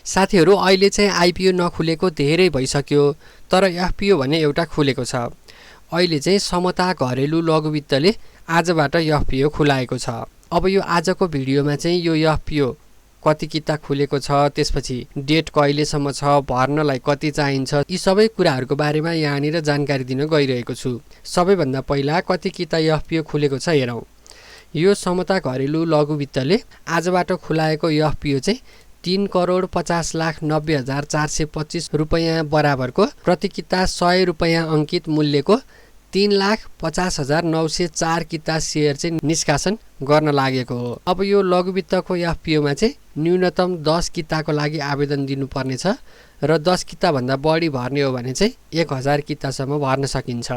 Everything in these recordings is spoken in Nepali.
साथीहरु अहिले चाहिँ आईपीओ नखुलेको धेरै भइसक्यो तर एफपीओ भन्ने एउटा खुलेको छ। अहिले चाहिँ समता घरेलु लघुवित्तले आजबाट एफपीओ खुलाएको छ। अब यो आजको भिडियोमा चाहिँ यो एफपीओ कति किता खुलेको छ, त्यसपछि डेट कहिलेसम्म छ, भर्नलाई कति चाहिन्छ, यी सबै कुराहरुको बारेमा यहाँनिर जानकारी दिन गइरहेको छु। सबैभन्दा पहिला कति किता एफपीओ खुलेको छ हेरौं। यो समता घरेलु लघुवित्तले आजबाट खुलाएको एफपीओ चाहिँ 3,50,90,425 रुपैयाँ बराबरको प्रति किता 100 रुपैयाँ अंकित मूल्यको 3,50,904 किता शेयर चाहिँ निष्कासन गर्न लागेको हो। अब यो लघुवित्तको एफपीओमा चाहिँ न्यूनतम 10 किताको लागि आवेदन दिनुपर्ने छ र 10 किता भन्दा बढी भर्ने हो भने चाहिँ 1000 कितासम्म भर्न सकिन्छ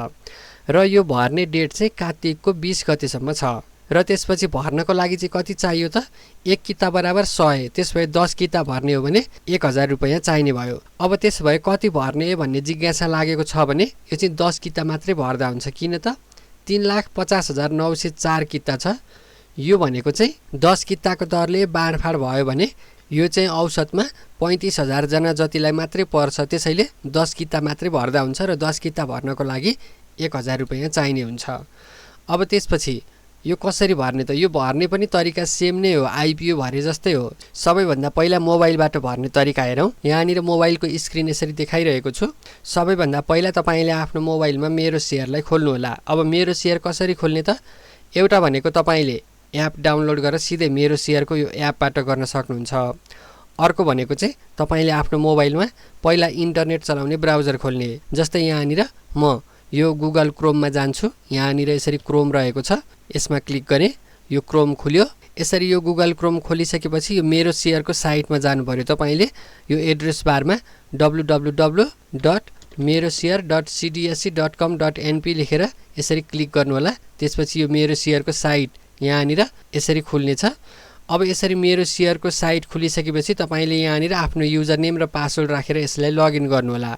र यो भर्ने डेट चाहिँ कार्तिकको 20 गतेसम्म छ र त्यसपछि भर्नको लागि चाहिँ कति चाहियो त 1 किता बराबर 100, त्यसभए 10 किता भर्ने हो भने 1000 रुपैयाँ चाहिने भयो। अब त्यसभए कति भर्ने भन्ने जिज्ञासा लागेको छ भने यो चाहिँ 10 किता मात्रै भर्दा हुन्छ। किन त 3,50,904 किता छ। यो भनेको चाहिँ 10 किताको दरले बाँडफाड भयो भने यो चाहिँ औसतमा 35,000 जना जतिलाई मात्रै पर्छ। त्यसैले 10 किता मात्रै भर्दा हुन्छ र 10 किता भर्नको लागि 1000 रुपैयाँ चाहिने हुन्छ। अब त्यसपछि यो कसरी भर्ने त? यो भर्ने पनि तरिका सेम नै हो, आईपीओ भरे जस्तै हो। सबैभन्दा पहिला मोबाइलबाट भर्ने तरिका हेरौं। यहाँनिर मोबाइलको स्क्रिन यसरी देखाइरहेको छु। सबैभन्दा पहिला तपाईले आफ्नो मोबाइलमा मेरो शेयरलाई खोल्नु होला। अब मेरो शेयर कसरी खोल्ने त? एउटा भनेको तपाईले एप डाउनलोड गरेर सिधै मेरो शेयरको यो एपबाट गर्न सक्नुहुन्छ। अर्को भनेको चाहिँ तपाईले आफ्नो मोबाइलमा पहिला इन्टरनेट चलाउने ब्राउजर खोल्ने। जस्तै यहाँनिर म यो गुगल क्रोममा जान्छु। यहाँनिर यसरी क्रोम रहेको छ, यसमा क्लिक गरे, यो क्रोम खुल्यो। यसरी यो गुगल क्रोम खोलिसकेपछि यो मेरो शेयरको साइटमा जानु पर्यो। तपाईले यो एड्रेस बारमा www.meroshare.cdsc.com.np लेखेर यसरी क्लिक गर्नु होला। त्यसपछि यो मेरो शेयरको साइट यहाँनिर यसरी खुल्ने छ। अब यसरी मेरो शेयरको साइट खुलिसकेपछि तपाईले यहाँनिर आफ्नो युजर नेम र पासवर्ड राखेर यसलाई लगइन गर्नु होला।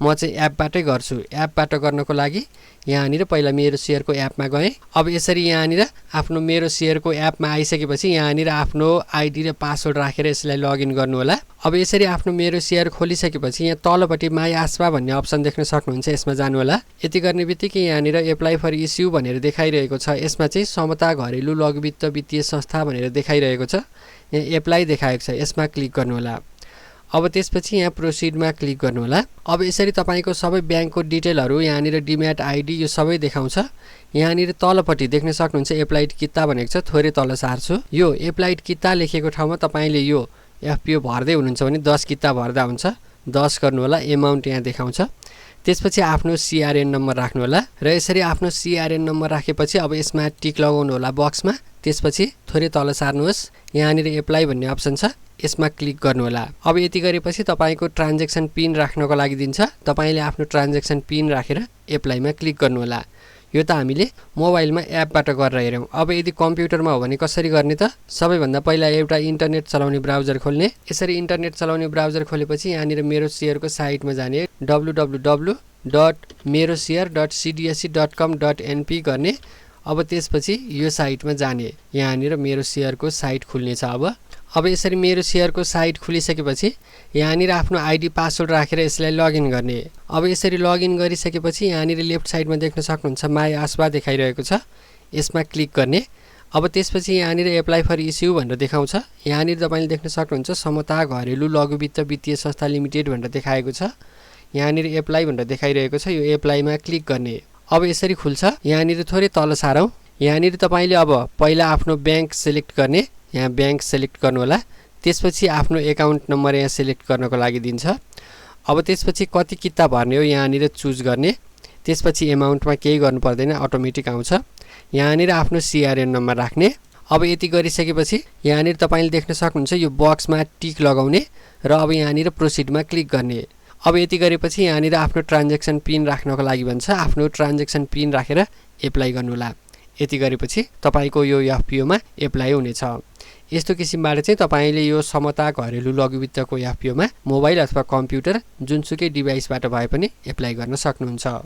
म चाहिँ एपबाटै गर्छु। एपबाट गर्नको लागि यहाँनिर पहिला मेरो शेयरको एपमा गए। अब यसरी यहाँनिर आफ्नो मेरो शेयरको एपमा आइसकेपछि यहाँनिर आफ्नो आईडी र पासवर्ड राखेर यसलाई लगइन गर्नु होला। अब यसरी आफ्नो मेरो शेयर खोलिसकेपछि यहाँ तलपट्टि माई आस्पा भन्ने अप्सन देख्न सक्नुहुन्छ, यसमा जानु होला। यति गर्ने बित्तिकै यहाँनिर एप्लाई फर इस्यु भनेर देखाइरहेको छ। यसमा चाहिँ समता घरेलु लघुवित्त वित्तीय संस्था भनेर देखाइरहेको छ। यहाँ एप्लाई देखाएको छ, यसमा क्लिक गर्नु होला। अब त्यसपछि यहाँ प्रोसिडमा क्लिक गर्नु होला। अब यसरी तपाईको सबै ब्याङ्कको डिटेलहरु यहाँनिर डिम्याट आईडी यो सबै देखाउँछ। यहाँनिर तलपट्टि देख्न सक्नुहुन्छ एप्लाइड किता भनेको छ, थोरै तल सार्छु। यो एप्लाइड किता लेखेको ठाउँमा तपाईले यो एफपीओ भर्दै हुनुहुन्छ भने 10 किता भर्दा हुन्छ। 10 गर्नु होला। एमाउन्ट यहाँ देखाउँछ। त्यसपछि आफ्नो सीआरएन नम्बर राख्नु होला र यसरी आफ्नो सीआरएन नम्बर राखेपछि अब यसमा टिक लगाउनु होला बक्समा। त्यसपछि थोरै तल सार्नुहोस्, यहाँनिर एप्लाई भन्ने अप्सन छ, यसमा क्लिक गर्नु होला। अब यति गरेपछि तपाईको ट्रान्ज्याक्सन पिन राख्नको लागि दिन्छ। तपाईले आफ्नो ट्रान्ज्याक्सन पिन राखेर एप्लाईमा क्लिक गर्नु होला। यो त हामीले मोबाइलमा एपबाट गरेर हेर्यौं। अब यदि कम्प्युटरमा हो भने कसरी गर्ने त? सबैभन्दा पहिला एउटा इन्टरनेट चलाउने ब्राउजर खोल्ने। यसरी इन्टरनेट चलाउने ब्राउजर खोलेपछि यहाँनिर मेरो शेयरको साइटमा जाने, www.meroshare.cdsc.com.np गर्ने। अब त्यसपछि यो साइटमा जाने, यहाँनिर मेरो शेयरको साइट खुल्ने छ। अब यसरी मेरो शेयरको साइट खुलिसकेपछि यहाँनिर आफ्नो आईडी पासवर्ड राखेर यसलाई लगइन गर्ने। अब यसरी लगइन गरिसकेपछि यहाँनिर लेफ्ट साइडमा देख्न सक्नुहुन्छ माई आस्पा देखाइरहेको छ, यसमा क्लिक गर्ने। अब त्यसपछि यहाँनिर एप्लाई फर इस्यु भनेर देखाउँछ। यहाँनिर तपाईले देख्न सक्नुहुन्छ समता घरेलु लघुवित्त वित्तीय संस्था लिमिटेड भनेर देखाएको छ। यहाँनिर एप्लाई भनेर देखाइरहेको छ, यो एप्लाईमा क्लिक गर्ने। अब यसरी खुल्छ। यहाँनिर थोरै तल सारौं। यहाँनिर तपाईले अब पहिला आफ्नो ब्याङ्क सिलेक्ट गर्ने, यहाँ ब्याङ्क सिलेक्ट गर्नु होला। त्यसपछि आफ्नो एकाउन्ट नम्बर यहाँ सिलेक्ट गर्नको लागि दिन्छ। अब त्यसपछि कति किता भर्ने हो यहाँनिर चुज गर्ने। त्यसपछि एमाउन्टमा केही गर्नु पर्दैन, अटोमेटिक आउँछ। यहाँनिर आफ्नो सीआरएन नम्बर राख्ने। अब यति गरिसकेपछि यहाँनिर तपाईले देख्न सक्नुहुन्छ यो बक्समा टिक लगाउने र अब यहाँनिर प्रोसिडमा क्लिक गर्ने। अब यति गरेपछि यहाँनिर आफ्नो ट्रान्ज्याक्सन पिन राख्नको लागि भन्छ। आफ्नो ट्रान्ज्याक्सन पिन राखेर एप्लाई गर्नु होला। यति गरेपछि तपाईको यो एफपीओमा एप्लाई हुनेछ। यस्तो किसिमबाट चाहिँ तपाईले यो समता घरेलु लघुवित्तको एफपीओमा मोबाइल अथवा कम्प्युटर जुनसुकै डिभाइसबाट भए पनि एप्लाई गर्न सक्नुहुन्छ।